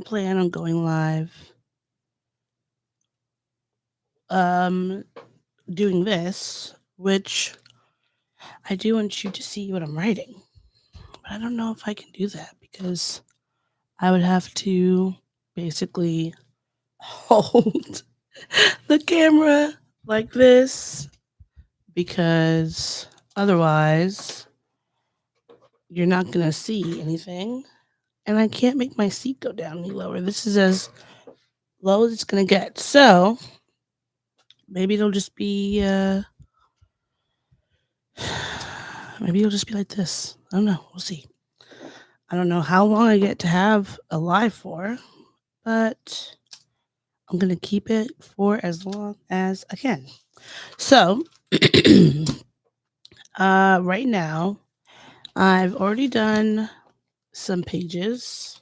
plan on going live um doing this, which I do want you to see what I'm writing. But I don't know if I can do that because I would have to basically hold the camera like this because otherwise you're not going to see anything. And I can't make my seat go down any lower. This is as low as it's going to get. So maybe it'll just be, maybe it'll just be like this. I don't know. We'll see. I don't know how long I get to have a live for, but I'm going to keep it for as long as I can. So, right now, I've already done some pages.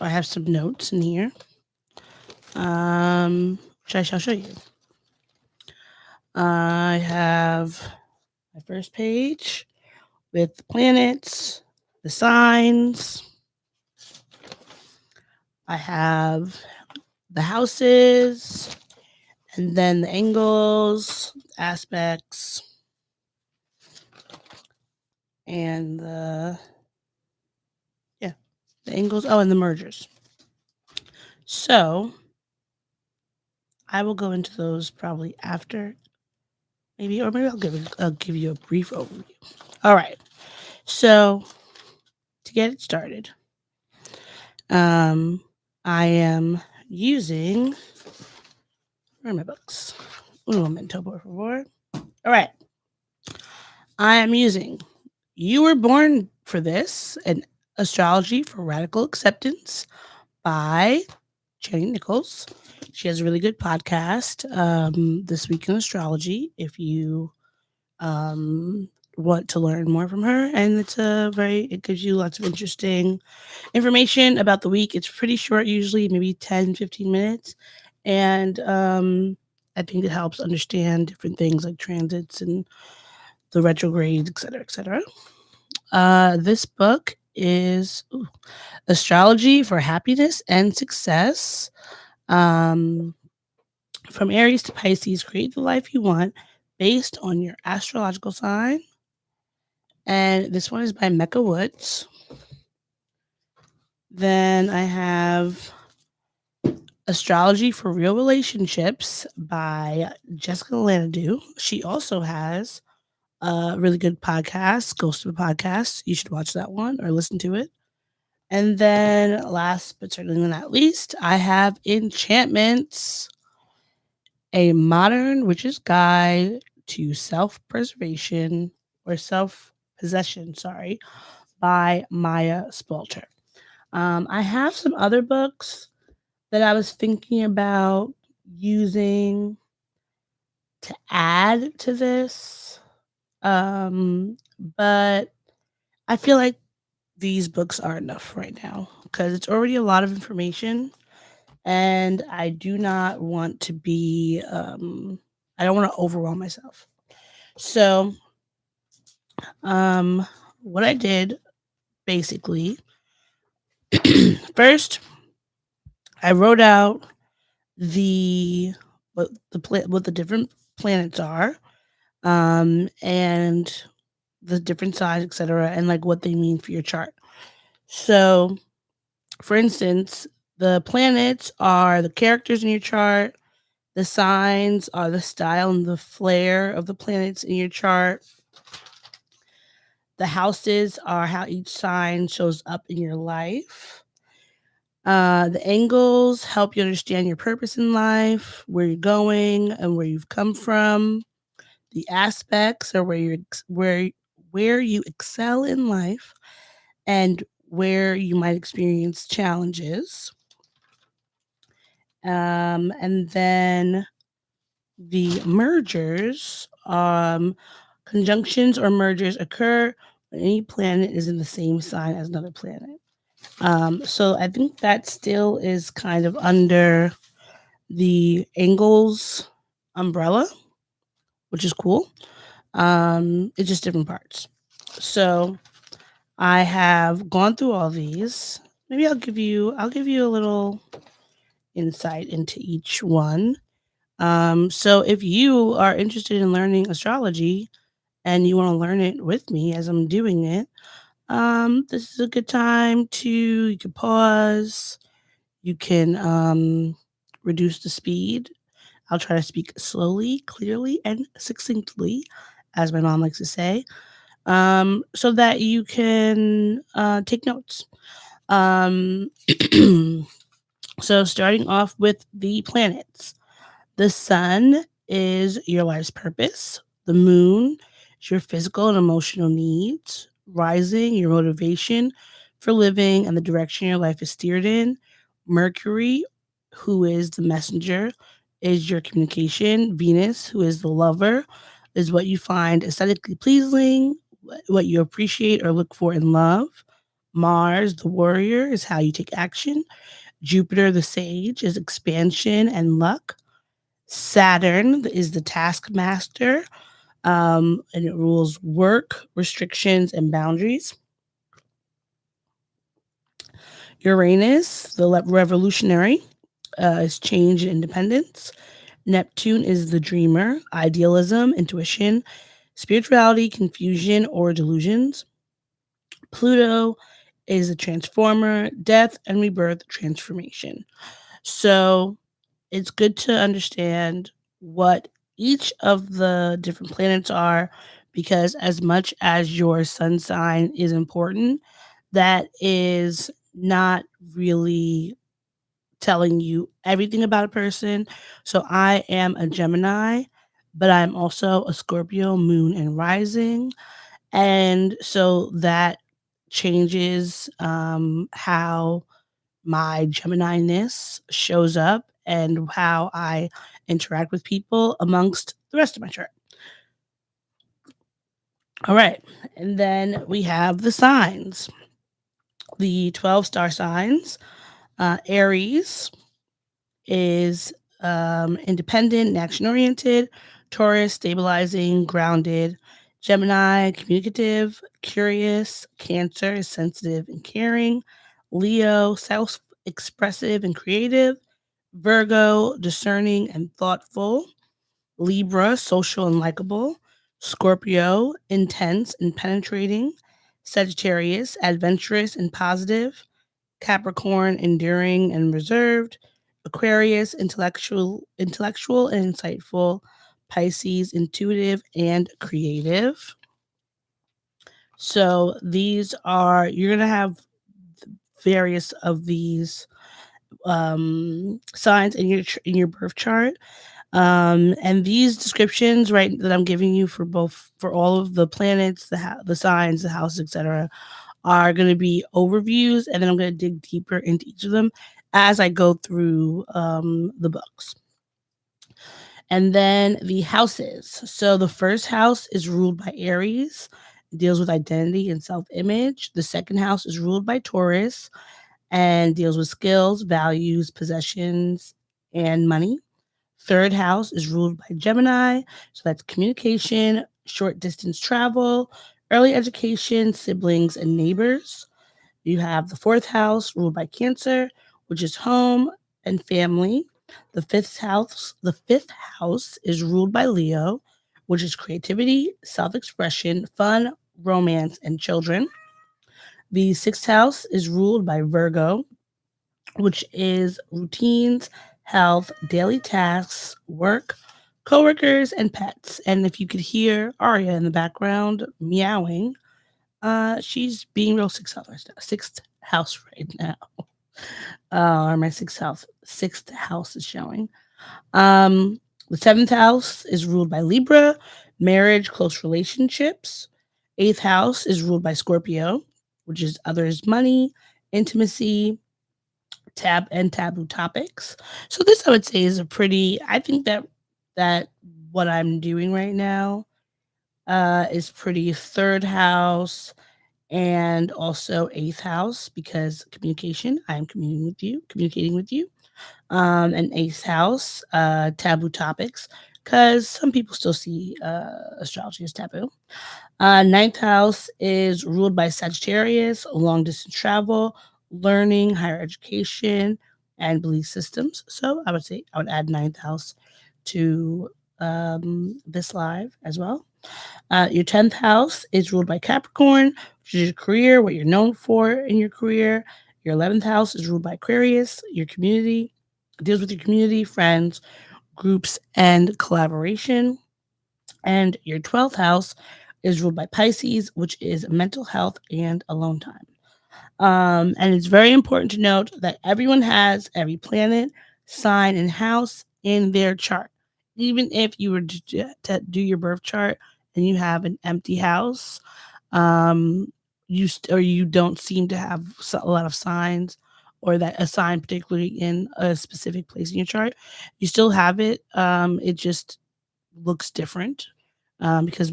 I have some notes in here, which I shall show you. I have my first page with the planets, the signs. I have the houses, and then the angles, aspects, and the angles. Oh, and the mergers. So I will go into those probably after, maybe, or maybe I'll give you a brief overview. All right. So to get it started, I am using, where are my books? Un momento, por favor. All right. I am using You Were Born for This, an Astrology for Radical Acceptance by Jenny Nichols. She has a really good podcast, This Week in Astrology, if you want to learn more from her. And it gives you lots of interesting information about the week. It's pretty short, usually maybe 10, 15 minutes. And I think it helps understand different things like transits and the retrogrades, et cetera, et cetera. This book is Astrology for Happiness and Success. Um, from Aries to Pisces, create the life you want based on your astrological sign. And this one is by Mecca Woods. Then I have Astrology for Real Relationships by Jessica Lanadu. She also has a really good podcast, Ghost of a Podcast. You should watch that one or listen to it. And then last but certainly not least, I have Enchantments, a modern witch's guide to self-preservation or self-possession, sorry, by Maya Spalter. I have some other books that I was thinking about using to add to this. But I feel like these books are enough right now because it's already a lot of information and I do not want to be, I don't want to overwhelm myself. So, what I did basically, first, I wrote out the what the different planets are, and the different size, etc., and like what they mean for your chart. So, for instance, the planets are the characters in your chart. The signs are the style and the flair of the planets in your chart. The houses are how each sign shows up in your life. The angles help you understand your purpose in life, where you're going, and where you've come from. The aspects are where you excel in life and where you might experience challenges. And then the mergers, conjunctions or mergers occur when any planet is in the same sign as another planet. So I think that still is kind of under the angles umbrella, which is cool. It's just different parts. So I have gone through all these maybe I'll give you a little insight into each one. So if you are interested in learning astrology and you want to learn it with me as I'm doing it, this is a good time to you can pause, you can reduce the speed. I'll try to speak slowly, clearly, and succinctly, as my mom likes to say, so that you can take notes. Um, so, starting off with the planets, the sun is your life's purpose, the moon is your physical and emotional needs, rising, your motivation for living and the direction your life is steered in. Mercury, who is the messenger, is your communication. Venus, who is the lover, is what you find aesthetically pleasing, what you appreciate or look for in love. Mars, the warrior, is how you take action. Jupiter, the sage, is expansion and luck. Saturn is the taskmaster, and it rules work, restrictions, and boundaries. Uranus, the revolutionary, is change and independence. Neptune is the dreamer, idealism, intuition, spirituality, confusion, or delusions. Pluto is the transformer, death and rebirth, transformation. So it's good to understand what each of the different planets are, because as much as your sun sign is important, that is not really telling you everything about a person. So I am a Gemini, but I'm also a Scorpio moon and rising. And so that changes how my Gemini-ness shows up and how I interact with people amongst the rest of my chart. All right. And then we have the signs, the 12 star signs. Aries is independent and action oriented. Taurus, stabilizing, grounded. Gemini, communicative, curious. Cancer is sensitive and caring. Leo, self expressive and creative. Virgo, discerning and thoughtful. Libra, social and likable. Scorpio, intense and penetrating. Sagittarius, adventurous and positive. Capricorn, enduring and reserved. Aquarius, intellectual and insightful. Pisces, intuitive and creative. So these are you're gonna have various of these signs in your birth chart. And these descriptions, right, that I'm giving you for all of the planets, the signs, the houses, etc., are going to be overviews, and then I'm going to dig deeper into each of them as I go through the books. And then the houses. So the first house is ruled by Aries, deals with identity and self-image. The second house is ruled by Taurus and deals with skills, values, possessions, and money. Third house is ruled by Gemini. So that's communication, short distance travel, early education, siblings, and neighbors. You have the fourth house ruled by Cancer, which is home and family. The fifth house is ruled by Leo, which is creativity, self-expression, fun, romance, and children. The sixth house is ruled by Virgo, which is routines, health, daily tasks, work, coworkers, and pets. And if you could hear Aria in the background meowing, she's being real sixth house right now. Or my sixth house is showing. Um, the seventh house is ruled by Libra, marriage, close relationships. Eighth house is ruled by Scorpio, which is others, money, intimacy, taboo topics. So this I would say is a pretty I think that what I'm doing right now is pretty third house and also eighth house, because communication, I'm communicating with you. And eighth house, taboo topics, because some people still see astrology as taboo. Ninth house is ruled by Sagittarius, long distance travel, learning, higher education, and belief systems. So I would say I would add ninth house to this live as well. Your 10th house is ruled by Capricorn, which is your career, what you're known for in your career. Your 11th house is ruled by Aquarius, your community, deals with your community, friends, groups, and collaboration. And your 12th house is ruled by Pisces, which is mental health and alone time. And it's very important to note that everyone has every planet, sign, and house in their chart. Even if you were to do your birth chart and you have an empty house, um, or you don't seem to have a lot of signs, or that a sign particularly in a specific place in your chart, you still have it. It just looks different because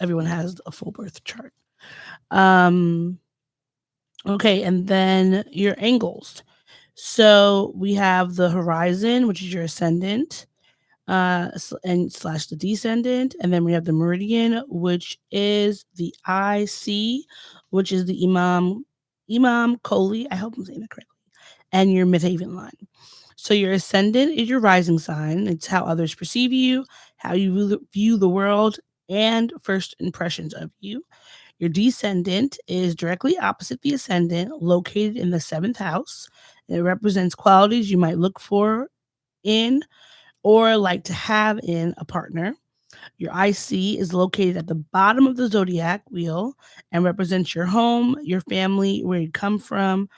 everyone has a full birth chart. Um, okay, and then your angles. So we have the horizon, which is your ascendant, and slash the descendant, and then we have the meridian, which is the IC, which is the Imam Koli. I hope I'm saying that correctly, and your midhaven line. So your ascendant is your rising sign. It's how others perceive you, how you view the world, and first impressions of you. Your descendant is directly opposite the ascendant, located in the seventh house. It represents qualities you might look for in or like to have in a partner. Your IC is located at the bottom of the zodiac wheel and represents your home, your family, where you come from,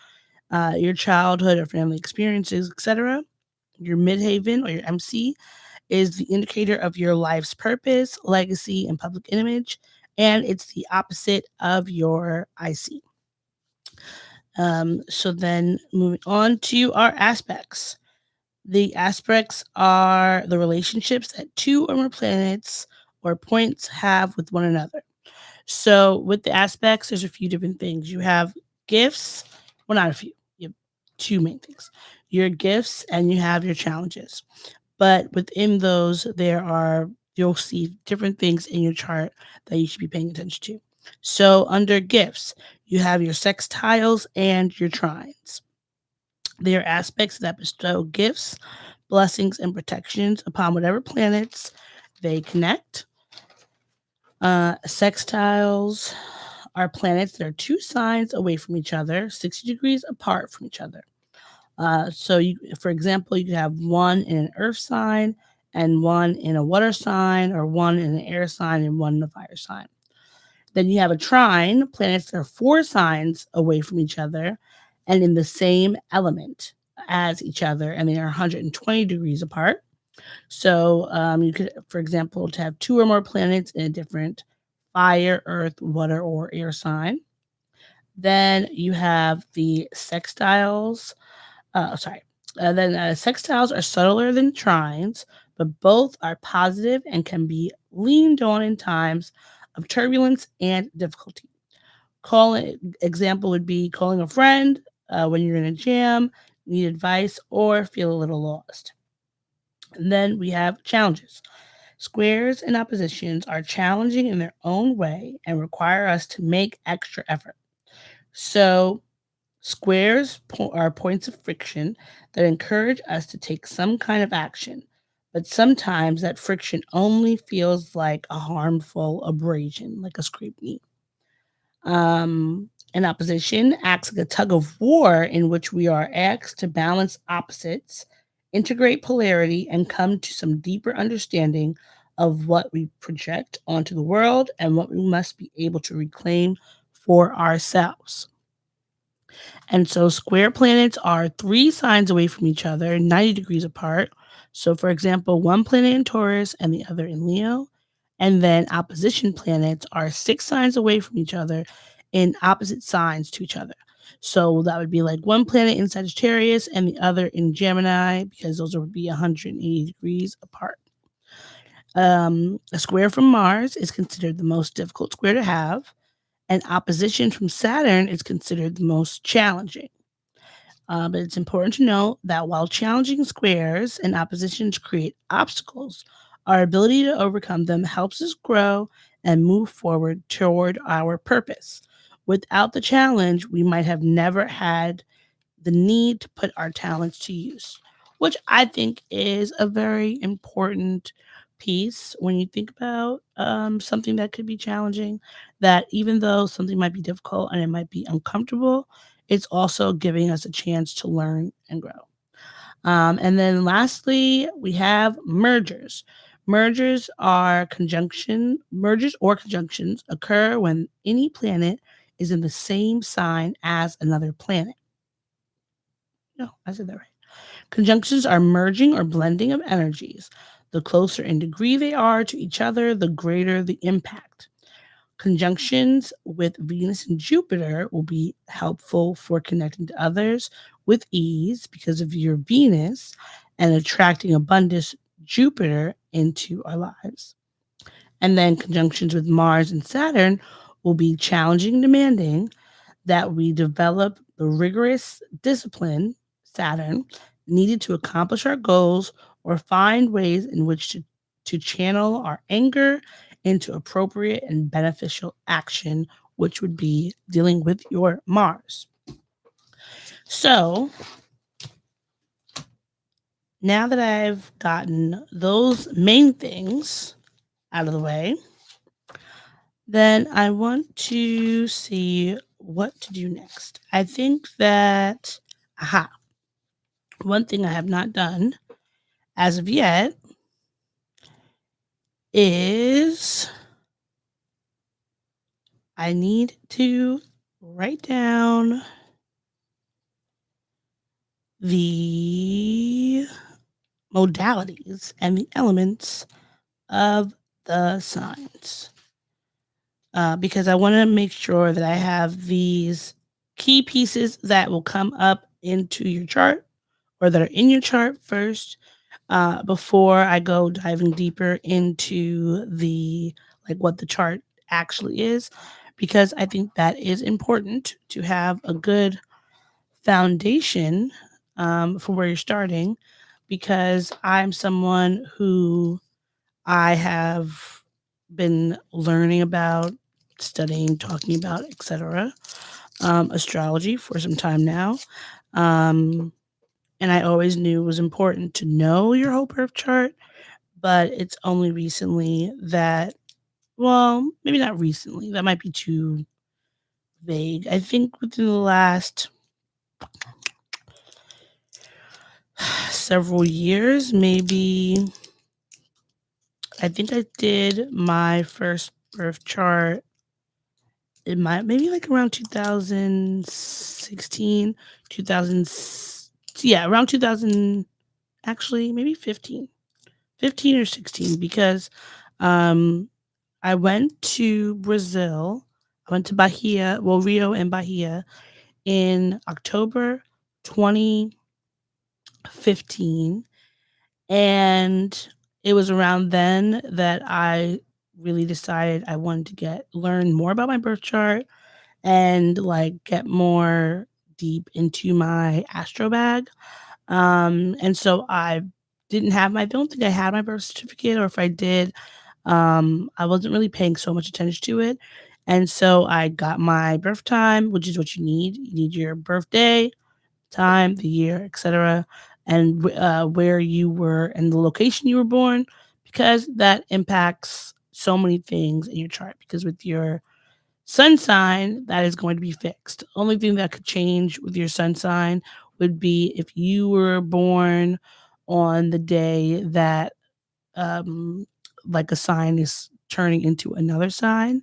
your childhood or family experiences, etc. Your midhaven or your MC is the indicator of your life's purpose, legacy, and public image, and it's the opposite of your IC. So then moving on to our aspects. The aspects are the relationships that two or more planets or points have with one another. So with the aspects, there's a few different things. You have gifts, well, not a few, you have two main things. Your gifts and you have your challenges. But within those, you'll see different things in your chart that you should be paying attention to. So under gifts, you have your sextiles and your trines. They are aspects that bestow gifts, blessings, and protections upon whatever planets they connect. Sextiles are planets that are two signs away from each other, 60 degrees apart from each other. For example, you could have one in an earth sign and one in a water sign, or one in an air sign and one in a fire sign. Then you have a trine, planets that are four signs away from each other and in the same element as each other, and they are 120 degrees apart. So you could, for example, to have two or more planets in a different fire, earth, water, or air sign. Then you have the sextiles. Sorry. Then Sextiles are subtler than trines, but both are positive and can be leaned on in times of turbulence and difficulty. Example would be calling a friend when you're in a jam, need advice, or feel a little lost. And then we have challenges. Squares and oppositions are challenging in their own way and require us to make extra effort. So, squares are points of friction that encourage us to take some kind of action, but sometimes that friction only feels like a harmful abrasion, like a scraped knee. An opposition acts like a tug of war in which we are asked to balance opposites, integrate polarity, and come to some deeper understanding of what we project onto the world and what we must be able to reclaim for ourselves. And so square planets are three signs away from each other, 90 degrees apart. So, for example, one planet in Taurus and the other in Leo. And then opposition planets are six signs away from each other in opposite signs to each other. So that would be like one planet in Sagittarius and the other in Gemini, because those would be 180 degrees apart. A square from Mars is considered the most difficult square to have, and opposition from Saturn is considered the most challenging. But it's important to note that while challenging squares and oppositions create obstacles, our ability to overcome them helps us grow and move forward toward our purpose. Without the challenge, we might have never had the need to put our talents to use, which I think is a very important piece when you think about something that could be challenging. That even though something might be difficult and it might be uncomfortable, it's also giving us a chance to learn and grow. And then lastly, we have mergers. Mergers or conjunctions occur when any planet is in the same sign as another planet. No, I said that right. Conjunctions are merging or blending of energies. The closer in degree they are to each other, the greater the impact. Conjunctions with Venus and Jupiter will be helpful for connecting to others with ease because of your Venus and attracting abundance Jupiter into our lives. And then conjunctions with Mars and Saturn will be challenging and demanding that we develop the rigorous discipline, Saturn, needed to accomplish our goals or find ways in which to channel our anger into appropriate and beneficial action, which would be dealing with your Mars. So now that I've gotten those main things out of the way, then I want to see what to do next. I think that, one thing I have not done as of yet is I need to write down the modalities and the elements of the signs because I want to make sure that I have these key pieces that will come up into your chart or that are in your chart first before I go diving deeper into the like what the chart actually is, because I think that is important to have a good foundation for where you're starting. Because I'm someone who I have been learning about, studying, talking about, etc. Astrology for some time now. Um, and I always knew it was important to know your whole birth chart, but it's only recently that, well, maybe not recently, that might be too vague. I think within the last several years, maybe, I think I did my first birth chart. It might maybe like around 2016, 2000, yeah, around 2000, actually, maybe 15 or 16, because um I went to Brazil. I went to Bahia, well, Rio and Bahia in October 2015. And it was around then that I really decided I wanted to learn more about my birth chart and like get more deep into my astro bag. And so I didn't have my, I don't think I had my birth certificate, or if I did, I wasn't really paying so much attention to it. And so I got my birth time, which is what you need. You need your birthday, time, the year, etc., and where you were and the location you were born, because that impacts so many things in your chart. Because with your sun sign, that is going to be fixed. Only thing that could change with your sun sign would be if you were born on the day that um, like a sign is turning into another sign,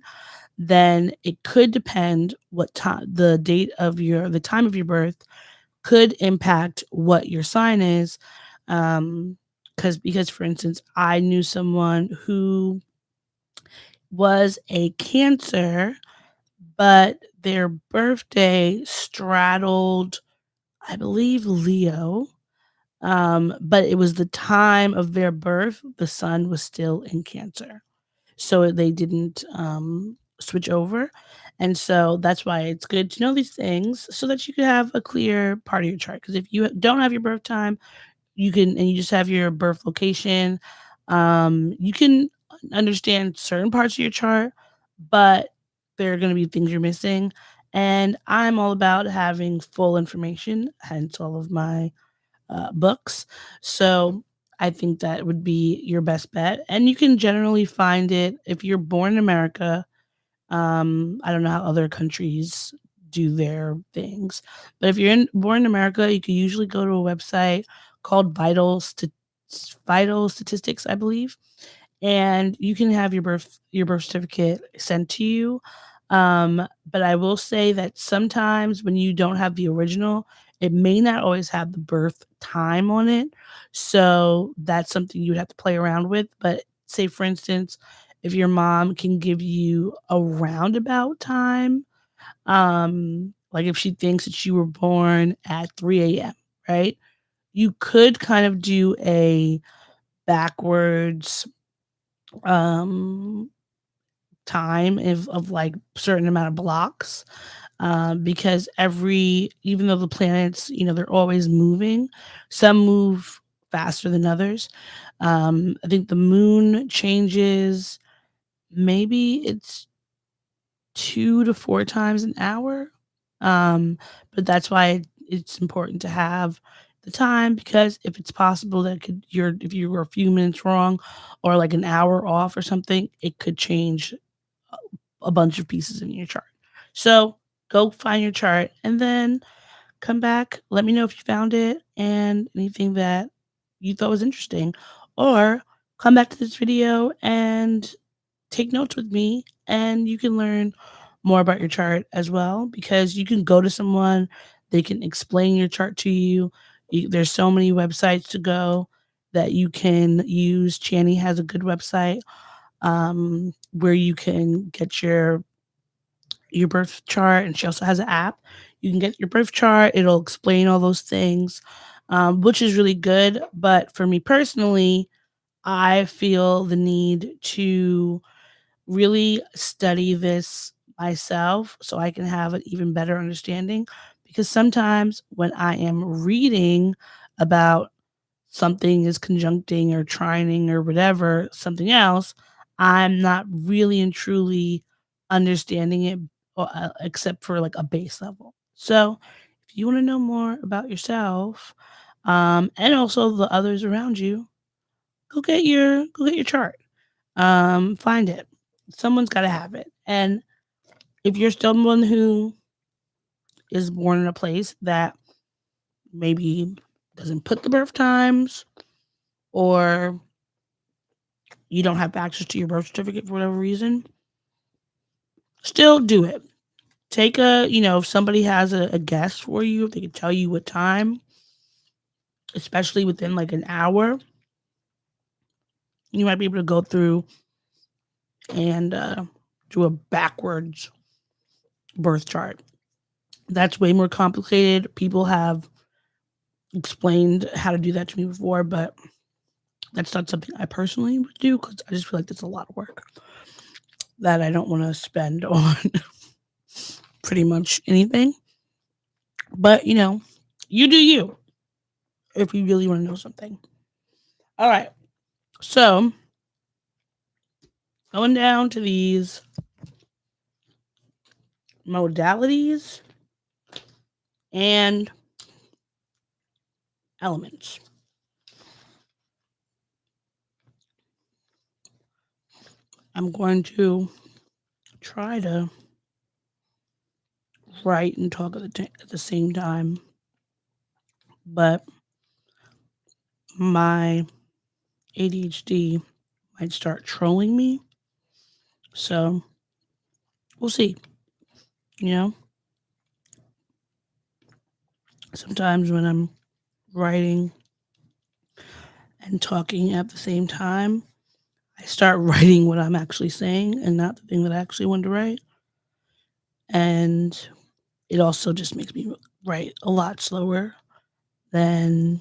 then it could depend what time the time of your birth could impact what your sign is. Because for instance, I knew someone who was a Cancer, but their birthday straddled, I believe, Leo. But it was the time of their birth, the sun was still in Cancer. So they didn't switch over. And so that's why it's good to know these things so that you can have a clear part of your chart. Because if you don't have your birth time, and you just have your birth location, you can understand certain parts of your chart, but there are going to be things you're missing. And I'm all about having full information, hence all of my books. So I think that would be your best bet. And you can generally find it if you're born in America. I don't know how other countries do their things, but if born in America, you can usually go to a website called Vital Statistics, I believe, and you can have your birth certificate sent to you. But I will say that sometimes when you don't have the original, it may not always have the birth time on it. So that's something you would have to play around with. But say, for instance, if your mom can give you a roundabout time, like if she thinks that you were born at 3 a.m., right? You could kind of do a backwards um time of like certain amount of blocks, because every even though the planets, they're always moving, some move faster than others. I think the moon changes, maybe it's 2 to 4 times an hour. But that's why it's important to have the time, because if it's possible that if you were a few minutes wrong or like an hour off or something, it could change a bunch of pieces in your chart. So go find your chart and then come back. Let me know if you found it and anything that you thought was interesting. Or come back to this video and take notes with me, and you can learn more about your chart as well, because you can go to someone, they can explain your chart to you. There's so many websites to go that you can use. Channy has a good website, where you can get your birth chart, and she also has an app. You can get your birth chart, it'll explain all those things, which is really good. But for me personally, I feel the need to really study this myself so I can have an even better understanding, because sometimes when I am reading about something is conjuncting or trining or whatever, something else, I'm not really and truly understanding it, except for like a base level. So, if you want to know more about yourself, and also the others around you, go get your chart. Find it. Someone's got to have it. And if you're someone who is born in a place that maybe doesn't put the birth times, or you don't have access to your birth certificate for whatever reason, still do it. If somebody has a guess for you, if they can tell you what time, especially within like an hour, you might be able to go through and do a backwards birth chart. That's way more complicated. People have explained how to do that to me before, but that's not something I personally would do, because I just feel like that's a lot of work that I don't want to spend on pretty much anything. But you do you if you really want to know something. All right. So going down to these modalities and elements. I'm going to try to write and talk at the same time, but my ADHD might start trolling me. So we'll see. You know, sometimes when I'm writing and talking at the same time, I start writing what I'm actually saying and not the thing that I actually wanted to write. And it also just makes me write a lot slower than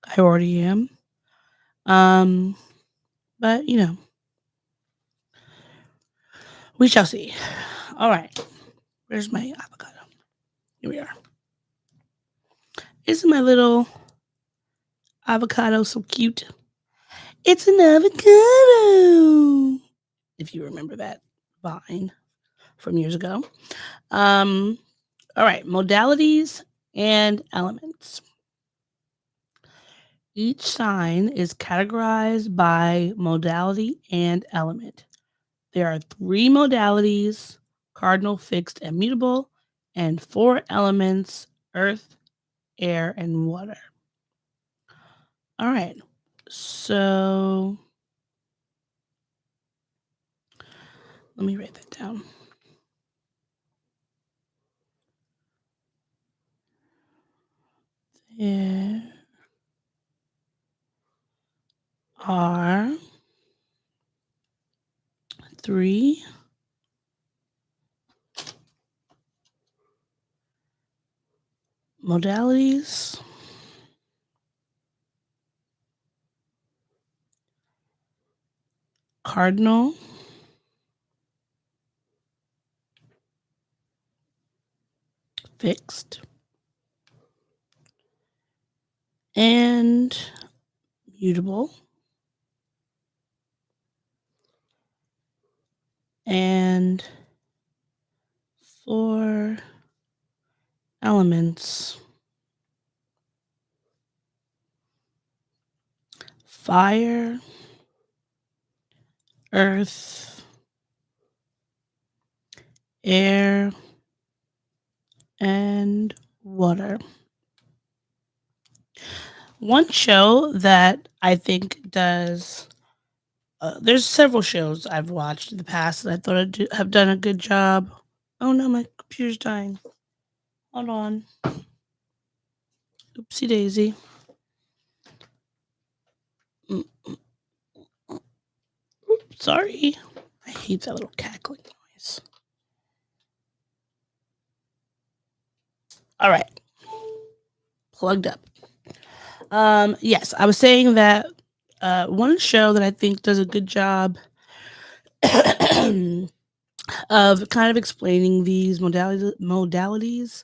I already am. Um, but we shall see. All right. Where's my avocado? Here we are. Isn't my little avocado so cute? It's an avocado. If you remember that vine. from years ago. Um, all right, modalities and elements. Each sign is categorized by modality and element. There are three modalities: cardinal, fixed, and mutable, and four elements: earth, air, and water. All right. So let me write that down. There are three modalities, cardinal, fixed, and mutable. And four elements: fire, earth, air, and water. One show that I think does, there's several shows I've watched in the past that I thought have done a good job. Oh no, my computer's dying. Hold on. Oopsie daisy. Mm, Sorry. I hate that little cackling noise. All right. Plugged up. Yes, I was saying that one show that I think does a good job of kind of explaining these modalities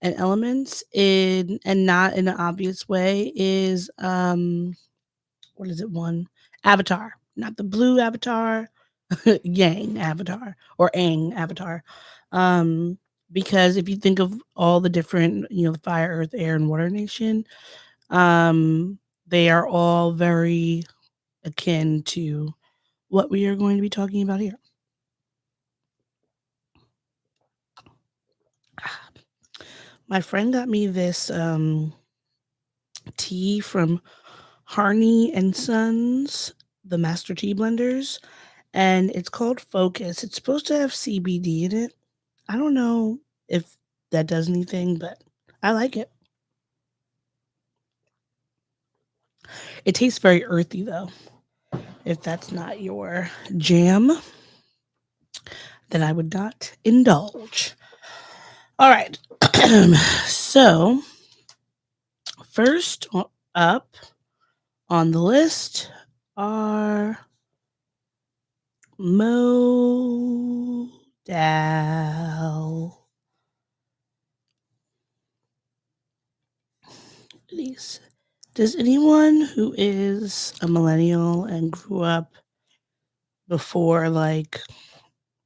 and elements in and not in an obvious way is what is it one? Avatar. Not the blue avatar, Yang avatar or Aang avatar. Um because if you think of all the different, the fire, earth, air, and water nation, um they are all very akin to what we are going to be talking about here. My friend got me this tea from Harney and Sons, the master tea blenders, and it's called Focus. It's supposed to have CBD in it. I don't know if that does anything, but I like it. It tastes very earthy though. If that's not your jam, then I would not indulge. All right. So, first up on the list are modalities. Does anyone who is a millennial and grew up before, like,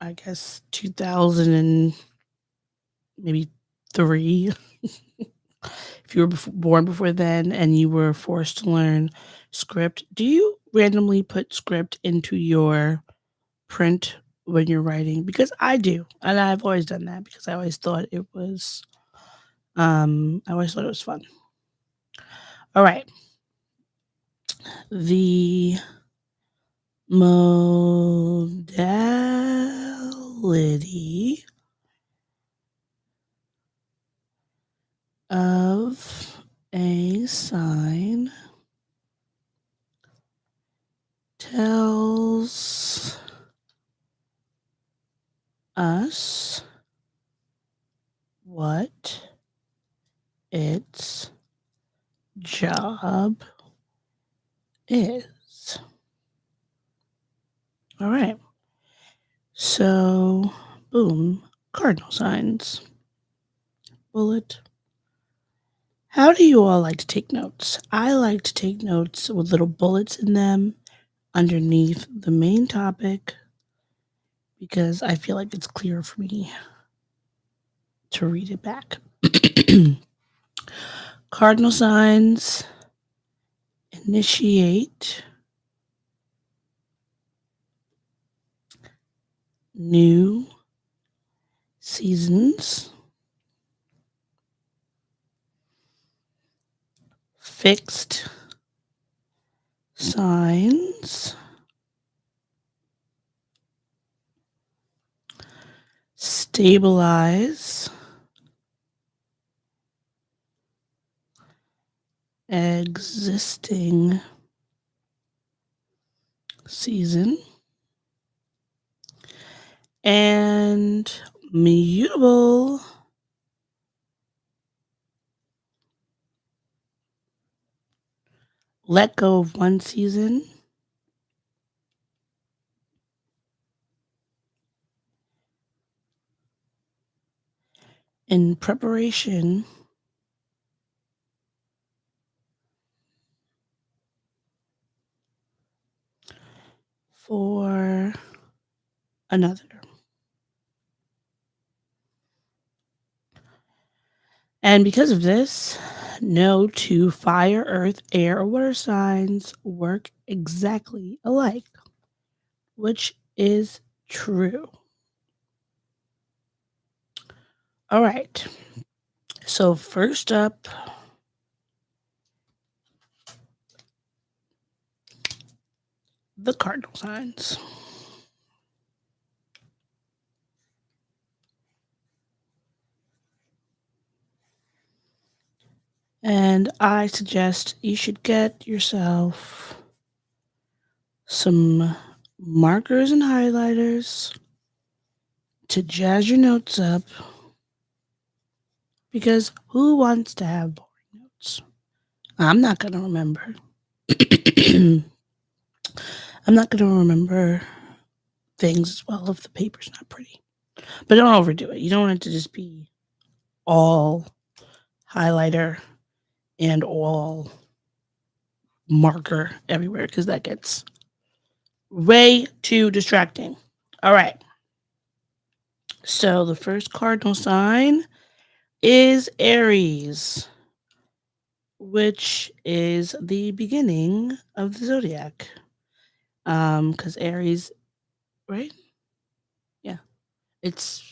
I guess 2000 and maybe three, if you were born before then and you were forced to learn script, do you randomly put script into your print when you're writing? Because I do, and I've always done that because I always thought it was, fun. All right, the modality of a sign tells us what its job is. All right. So, boom, cardinal signs. Bullet. How do you all like to take notes? I like to take notes with little bullets in them underneath the main topic because I feel like it's clearer for me to read it back. Cardinal signs initiate new seasons, fixed signs stabilize existing season, and mutable let go of one season in preparation for another. And because of this, no two fire, earth, air, or water signs work exactly alike, which is true. All right. So, first up, the cardinal signs. And I suggest you should get yourself some markers and highlighters to jazz your notes up, because who wants to have boring notes? I'm not going to remember. I'm not going to remember things as well if the paper's not pretty. But don't overdo it. You don't want it to just be all highlighter and all marker everywhere, because that gets way too distracting. All right. So the first cardinal sign is Aries, which is the beginning of the zodiac. Because Aries, right? Yeah. It's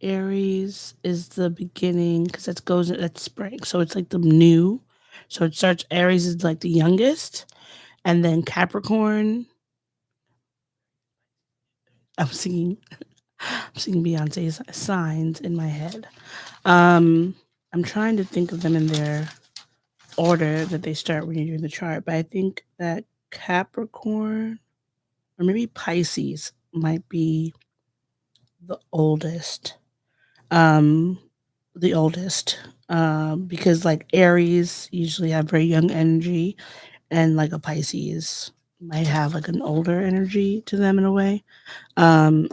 Aries is the beginning, because that's spring. So it's like the new. So it starts, Aries is like the youngest, and then Capricorn. I'm singing I'm singing Beyonce's signs in my head. I'm trying to think of them in their order that they start when you do the chart, but I think that Capricorn or maybe Pisces might be the oldest. Um, the oldest. Because like Aries usually have very young energy, and like a Pisces might have like an older energy to them in a way. Um,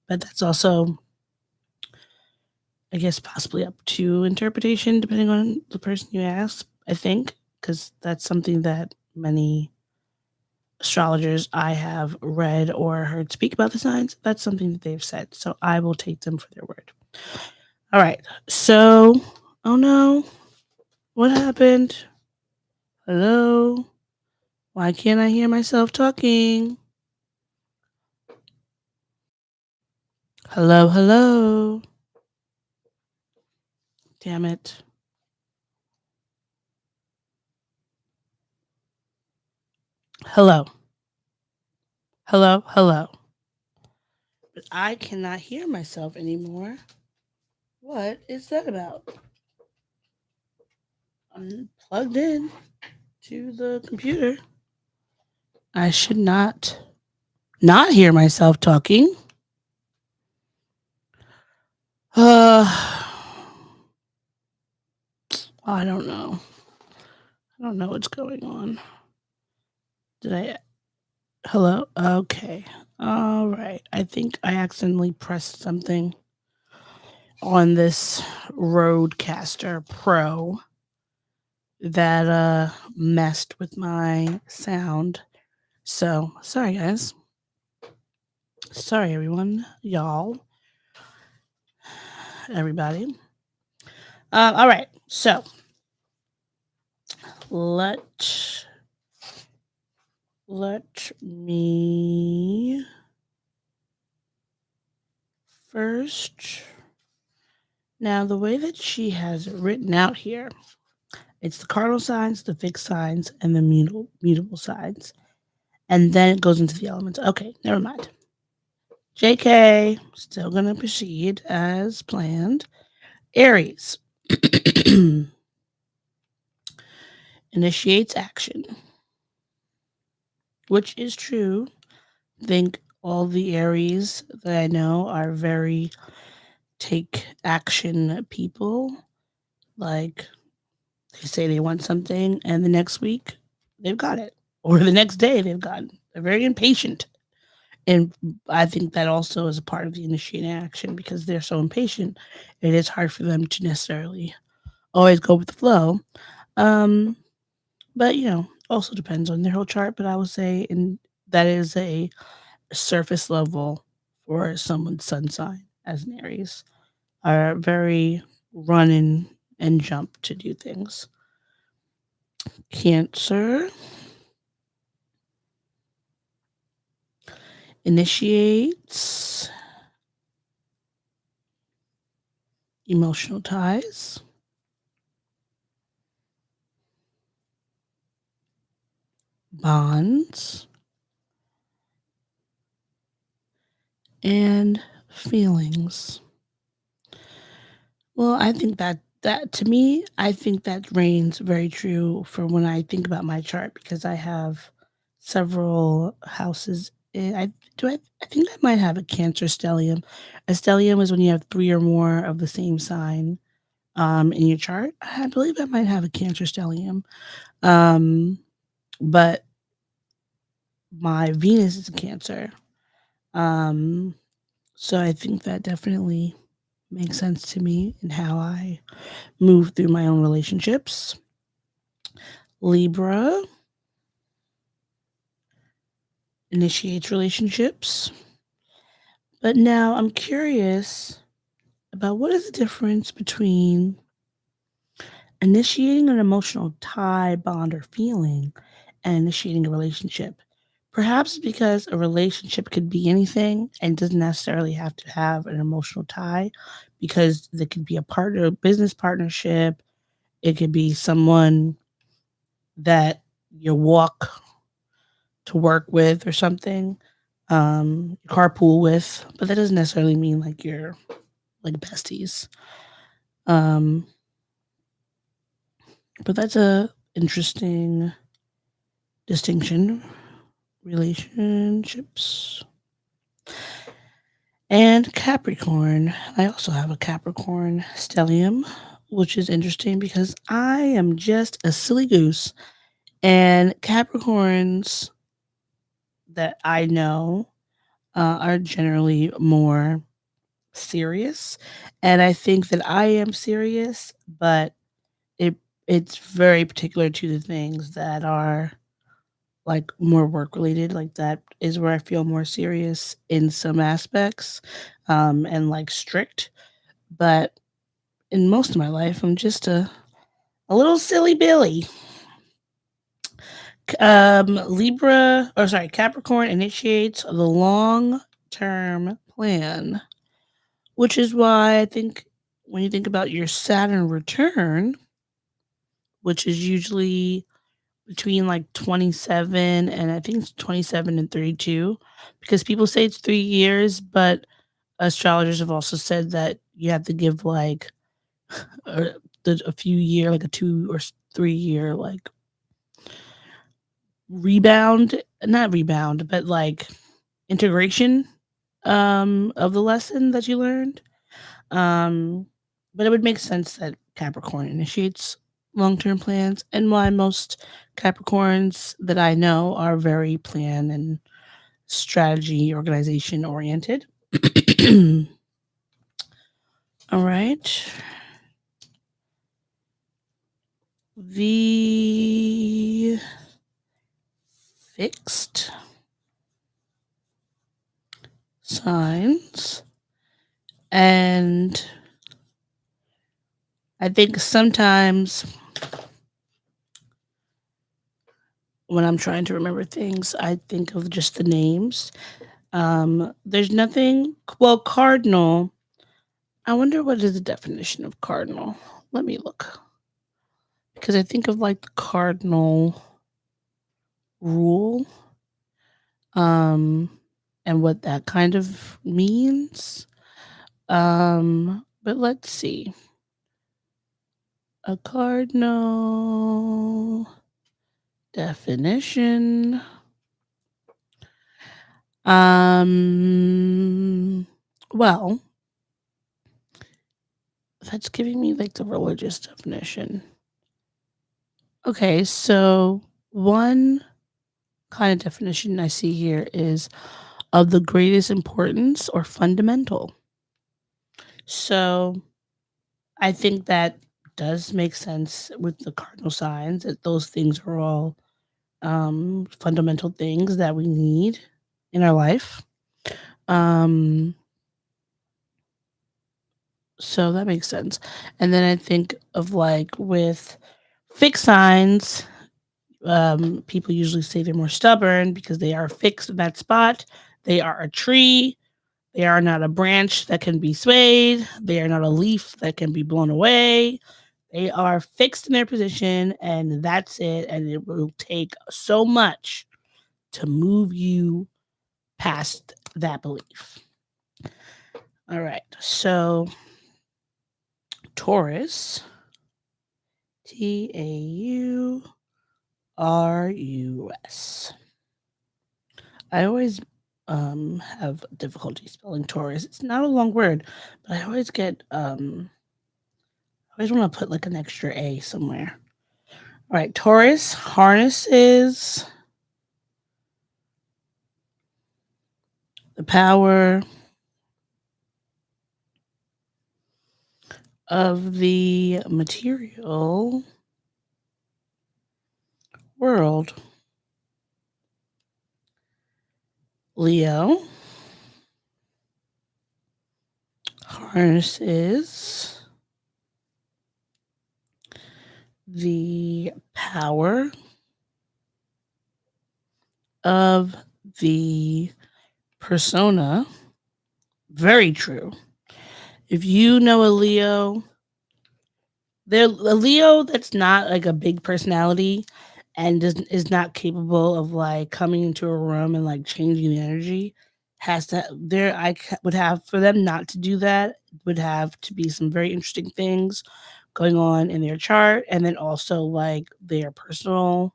but that's also, I guess, possibly up to interpretation depending on the person you ask, I think, because that's something that many astrologers I have read or heard speak about the signs, that's something that they've said. So I will take them for their word. All right. So, oh no, what happened? Hello? Why can't I hear myself talking? Hello, hello. Damn it. Hello. Hello, hello. But I cannot hear myself anymore. What is that about? I'm plugged in to the computer. I should not hear myself talking. Uh, I don't know. I don't know what's going on. Did I? Hello? Okay. All right. I think I accidentally pressed something on this Rodecaster Pro that messed with my sound. So, sorry guys. Sorry everyone, y'all, everybody. All right. So, let me first. Now, the way that she has it written out here, it's the cardinal signs, the fixed signs, and the mutable signs. And then it goes into the elements. Okay, never mind. JK, still going to proceed as planned. Aries initiates action, which is true. I think all the Aries that I know are very take action people. Like, they say they want something, and the next week they've got it, or the next day they've gotten. They're very impatient, and I think that also is a part of the initiating action because they're so impatient. It is hard for them to necessarily always go with the flow. Um, but also depends on their whole chart. But I would say, and that is a surface level for someone's sun sign as an Aries, are very run and jump to do things. Cancer initiates emotional ties, bonds, and feelings. Well, I think that to me, I think that reigns very true for when I think about my chart because I have several houses. I think I might have a Cancer stellium. A stellium is when you have three or more of the same sign in your chart. I believe I might have a Cancer stellium. Um, but my Venus is a Cancer. Um, so I think that definitely makes sense to me in how I move through my own relationships. Libra initiates relationships. But now I'm curious about what is the difference between initiating an emotional tie, bond, or feeling and initiating a relationship. Perhaps because a relationship could be anything and doesn't necessarily have to have an emotional tie, because there could be a partner, business partnership. It could be someone that you walk to work with or something, carpool with, but that doesn't necessarily mean like you're like besties. Um, but that's a interesting distinction. Relationships. And Capricorn. I also have a Capricorn stellium, which is interesting because I am just a silly goose. And Capricorns that I know are generally more serious. And I think that I am serious, but it it's very particular to the things that are like more work related. Like that is where I feel more serious in some aspects, and like strict. But in most of my life, I'm just a little silly Billy. Libra, or sorry, Capricorn initiates the long term plan, which is why I think when you think about your Saturn return, which is usually between like 27 and I think it's 27 and 32, because people say it's 3 years, but astrologers have also said that you have to give like a, a few year, like a 2 or 3 year like rebound, not rebound, but like integration of the lesson that you learned. Um, but it would make sense that Capricorn initiates long term plans, and why most Capricorns that I know are very plan and strategy, organization oriented. All right. The fixed signs. And I think sometimes when I'm trying to remember things, I think of just the names. There's nothing, well, cardinal. I wonder what is the definition of cardinal. Let me look because I think of like the cardinal rule, um, and what that kind of means. But let's see. A cardinal definition. Um, well, that's giving me like the religious definition. Okay, so one kind of definition I see here is of the greatest importance or fundamental. So I think that does make sense with the cardinal signs that those things are all fundamental things that we need in our life. Um, so that makes sense. And then I think of like with fixed signs, people usually say they're more stubborn because they are fixed in that spot. They are a tree. They are not a branch that can be swayed. They are not a leaf that can be blown away. They are fixed in their position, and that's it. And it will take so much to move you past that belief. All right. So, Taurus, Taurus. I always have difficulty spelling Taurus. It's not a long word, but I always get I always want to put like an extra A somewhere. All right, Taurus harnesses the power of the material world. Leo harnesses the power of the persona. Very true. If you know a Leo, they're a Leo that's not like a big personality and is not capable of like coming into a room and like changing the energy. Has to there would have for them not to do that would have to be some very interesting things going on in their chart, and then also like their personal,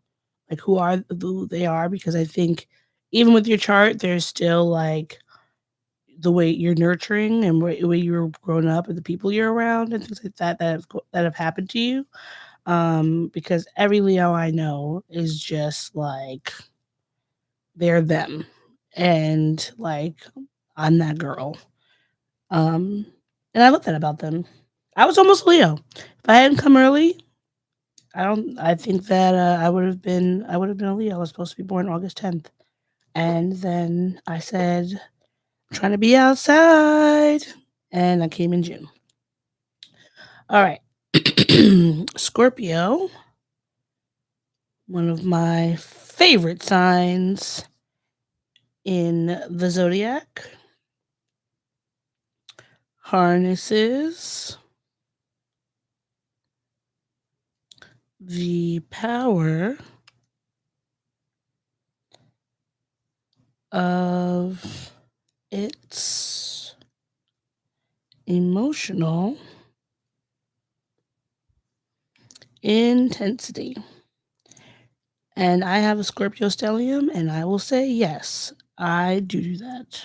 like who they are, because I think even with your chart there's still like the way you're nurturing and way you're growing up and the people you're around and things like that that have happened to you. Because every Leo I know is just like they're them, and like I'm that girl. Um, and I love that about them. I was almost Leo. If I hadn't come early, I don't. I think that I would have been. I would have been a Leo. I was supposed to be born August 10th, and then I said, "I'm trying to be outside," and I came in June. All right, Scorpio, one of my favorite signs in the zodiac, harnesses the power of its emotional intensity. And I have a Scorpio stellium, and I will say yes, I do that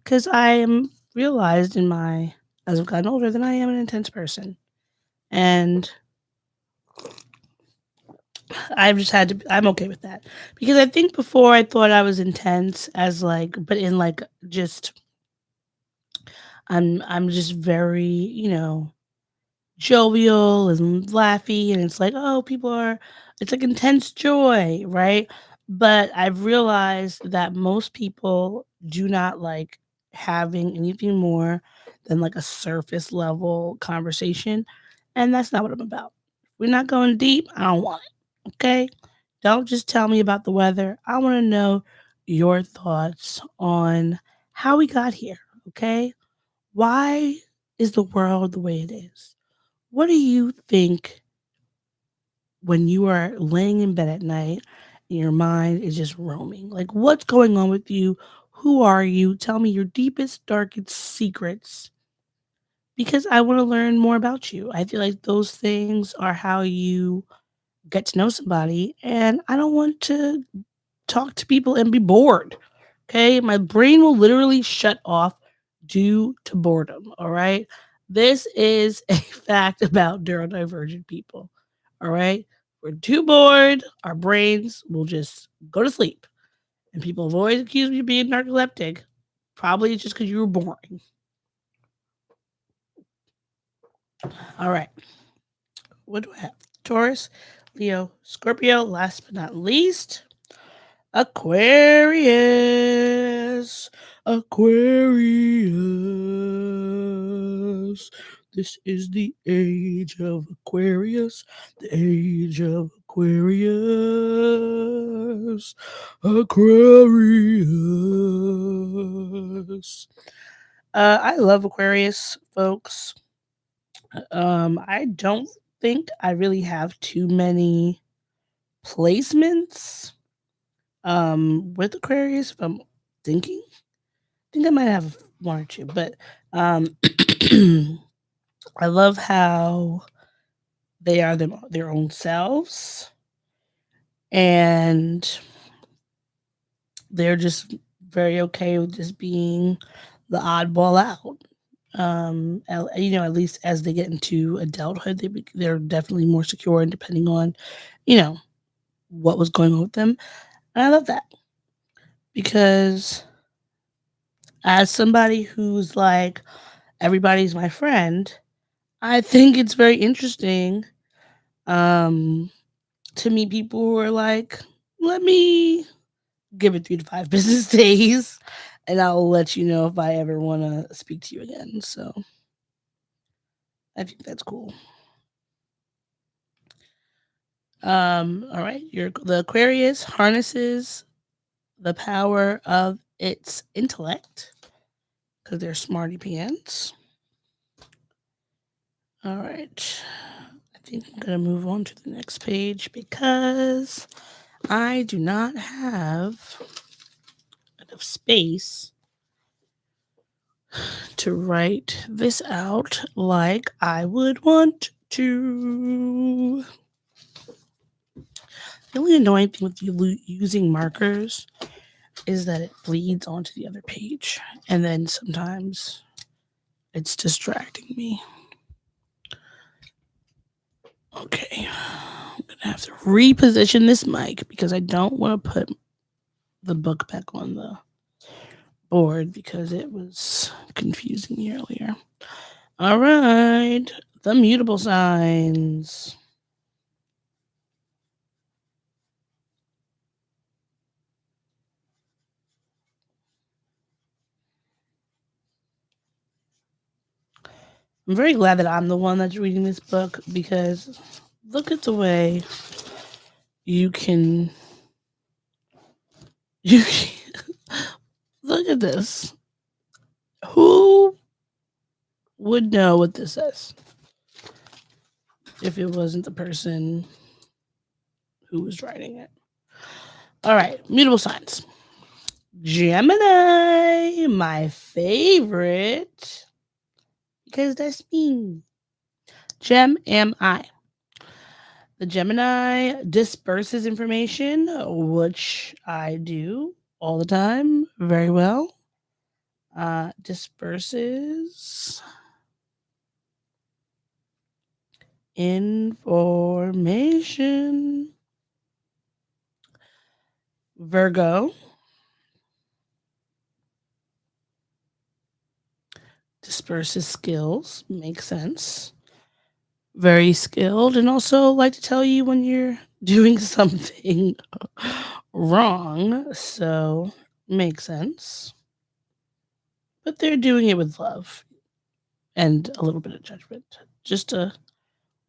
because I am realized in my as I've gotten older that I am an intense person, and I've just had to. I'm okay with that because I think before I thought I was intense as like, but in like just I'm just very jovial and laughy, and it's like, oh, people are, it's like intense joy, right? But I've realized that most people do not like having anything more than like a surface level conversation. And that's not what I'm about. If we're not going deep, I don't want it. Okay. Don't just tell me about the weather. I want to know your thoughts on how we got here. Okay. Why is the world the way it is? What do you think when you are laying in bed at night and your mind is just roaming? Like, what's going on with you? Who are you? Tell me your deepest, darkest secrets because I want to learn more about you. I feel like those things are how you get to know somebody, and I don't want to talk to people and be bored. Okay. My brain will literally shut off due to boredom. All right. This is a fact about neurodivergent people. All right. We're too bored. Our brains will just go to sleep. And people have always accused me of being narcoleptic. Probably just because you were boring. All right. What do I have? Taurus, Leo, Scorpio, last but not least, Aquarius. Aquarius. This is the age of Aquarius. The age of Aquarius. Aquarius. I love Aquarius, folks. I don't think I really have too many placements with Aquarius, if I'm thinking. I think I might have one or two, but um I love how they are their own selves and they're just very okay with just being the oddball out. At least as they get into adulthood, they're definitely more secure and depending on, you know, what was going on with them. And I love that because as somebody who's like everybody's my friend, I think it's very interesting um, to meet people who are like, let me give it 3 to 5 business days and I'll let you know if I ever want to speak to you again. So I think that's cool. All right. The Aquarius harnesses the power of its intellect because they're smarty pants. All right. I think I'm going to move on to the next page because I do not have enough space to write this out like I would want to. The only annoying thing with using markers is that it bleeds onto the other page, and then sometimes it's distracting me. Okay, I'm gonna have to reposition this mic because I don't want to put the book back on the board because it was confusing me earlier. All right, the mutable signs. I'm very glad that I'm the one that's reading this book because look at the way you can you look at this. Who would know what this says if it wasn't the person who was writing it? All right, mutable signs. Gemini, my favorite, because that's me. Gem am I. The Gemini disperses information, which I do all the time very well. Disperses information. Virgo disperses skills. Makes sense. Very skilled, and also like to tell you when you're doing something wrong. So makes sense. but they're doing it with love and a little bit of judgment. Just a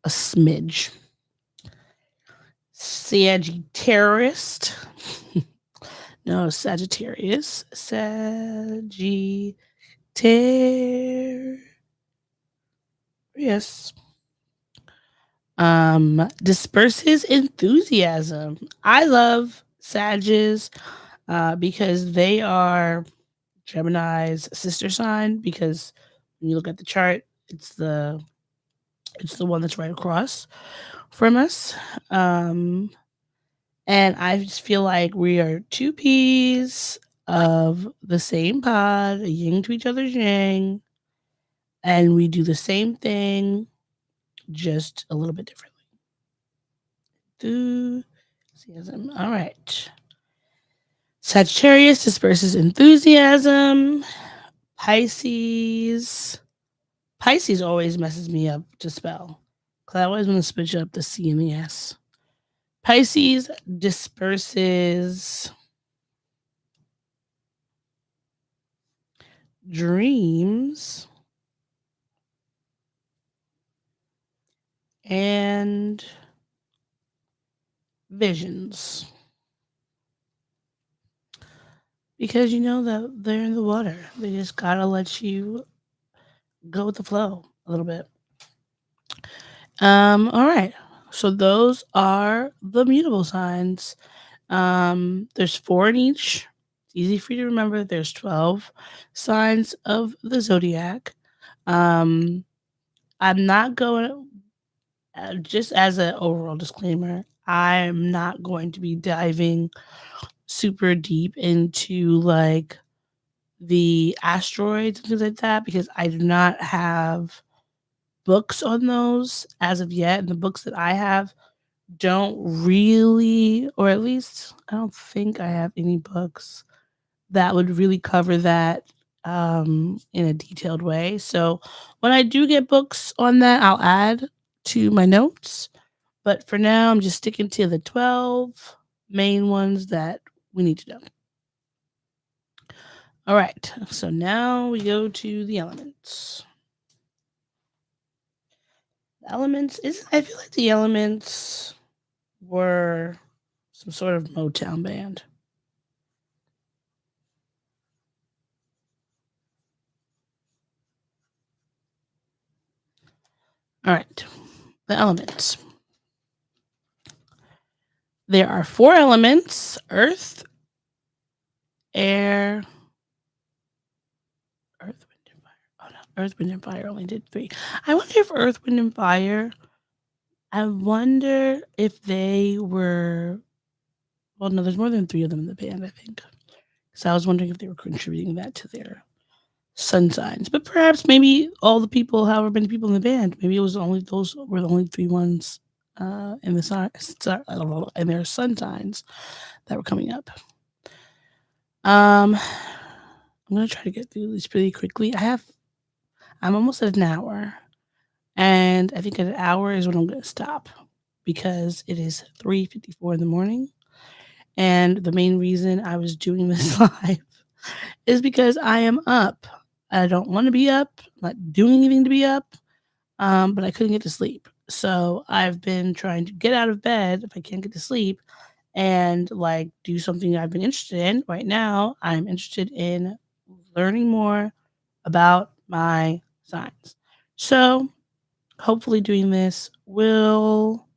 smidge. Sagittarius. No, Sagittarius. Sagittarius. Disperses enthusiasm. I love Sages because they are Gemini's sister sign. Because when you look at the chart, it's the one that's right across from us. Um, and I just feel like we are two peas of the same pod, a yin to each other's yang, and we do the same thing, just a little bit differently. Enthusiasm. All right. Sagittarius disperses enthusiasm. Pisces. Pisces always messes me up to spell because I always want to switch up the C and the S. Pisces disperses dreams and visions because you know that they're in the water. They just gotta let you go with the flow a little bit. All right. So those are the mutable signs. There's 4 in each. It's easy for you to remember. There's 12 signs of the zodiac. Um, I'm not going just as an overall disclaimer, I'm not going to be diving super deep into like the asteroids and things like that because I do not have books on those as of yet. And the books that I have don't really, or at least I don't think I have any books that would really cover that in a detailed way. So when I do get books on that, I'll add to my notes. But for now, I'm just sticking to the 12 main ones that we need to know. All right. So now we go to the elements. The elements is I feel like the elements were some sort of Motown band. All right. The elements. There are 4 elements: earth, air, earth, wind, and fire. Oh no, earth, wind, and fire only did 3. I wonder if earth, wind, and fire, I wonder if they were, well, no, there's more than 3 of them in the band, I think. So I was wondering if they were contributing that to their sun signs. But perhaps maybe all the people, however many people in the band, maybe it was only those were the only 3 ones in the in their sun signs that were coming up. I'm gonna try to get through this pretty quickly. I'm almost at an hour, and I think at an hour is when I'm gonna stop because it is 3:54 in the morning. And the main reason I was doing this live is because I am up. I don't want to be up. I'm not doing anything to be up, but I couldn't get to sleep. So I've been trying to get out of bed if I can't get to sleep and like do something I've been interested in. Right now, I'm interested in learning more about my signs. So hopefully, doing this will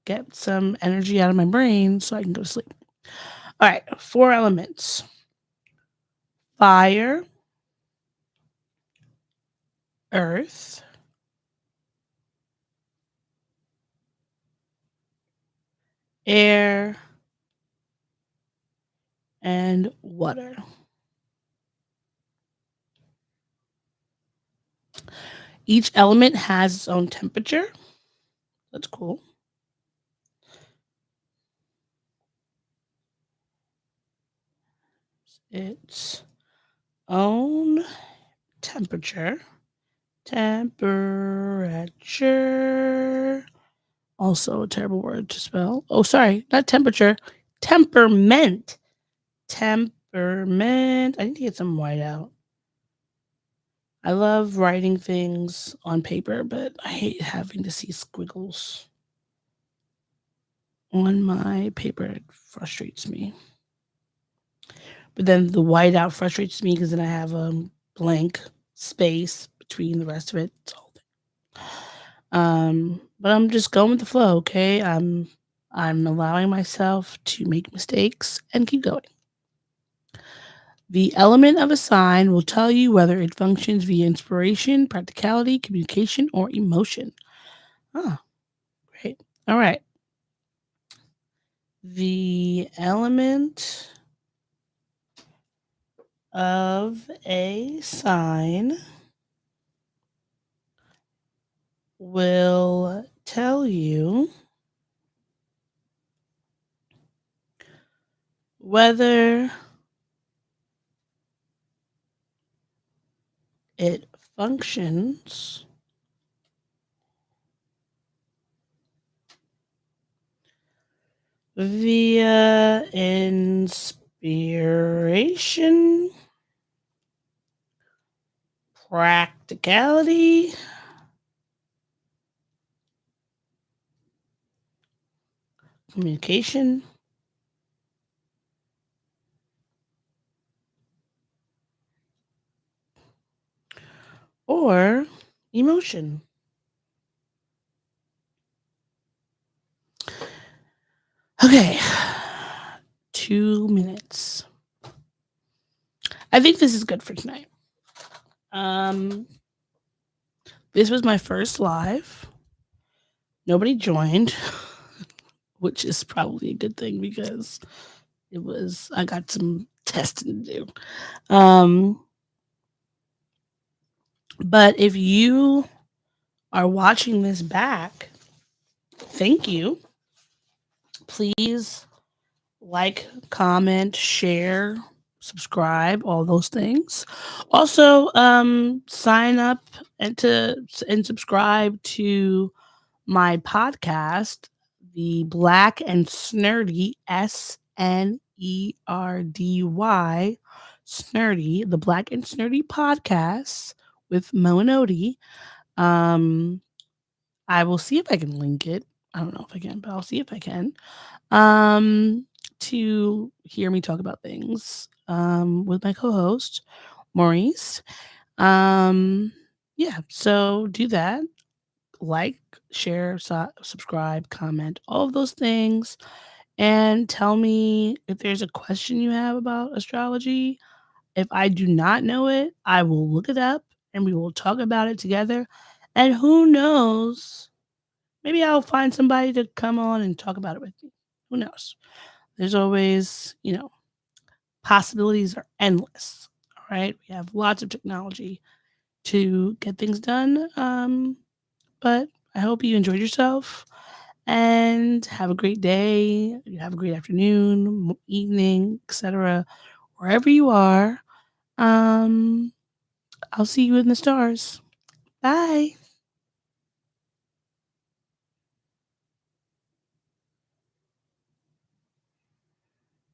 get some energy out of my brain so I can go to sleep. All right, 4 elements: fire, earth, air, and water. Each element has its own temperature. That's cool. Its own temperature. Temperature. Also a terrible word to spell. Oh, sorry, not temperature. Temperament. Temperament. I need to get some white out. I love writing things on paper, but I hate having to see squiggles on my paper. It frustrates me. But then the whiteout frustrates me because then I have a blank space between the rest of it. But I'm just going with the flow, okay? I'm allowing myself to make mistakes and keep going. The element of a sign will tell you whether it functions via inspiration, practicality, communication, or emotion. Oh, great. All right. The element of a sign will tell you whether it functions via inspiration, practicality, communication, or emotion. Okay, 2 minutes. I think this is good for tonight. Um, this was my first live. Nobody joined, which is probably a good thing because I got some testing to do. But if you are watching this back, thank you. Please like, comment, share, subscribe, all those things. Also, sign up and subscribe to my podcast, the Black and Snurdy, SNERDY, Snurdy, the Black and Snurdy podcast with Mo and Odie. Um, I will see if I can link it. I don't know if I can, but I'll see if I can. Um, to hear me talk about things with my co-host Maurice. Um, yeah, so do that. Like, share, subscribe, comment, all of those things, and tell me if there's a question you have about astrology. If I do not know it, I will look it up and we will talk about it together. And who knows? Maybe I'll find somebody to come on and talk about it with me. Who knows? There's always, possibilities are endless. All right. We have lots of technology to get things done. But I hope you enjoyed yourself and have a great day. You have a great afternoon, evening, etc. Wherever you are. I'll see you in the stars. Bye.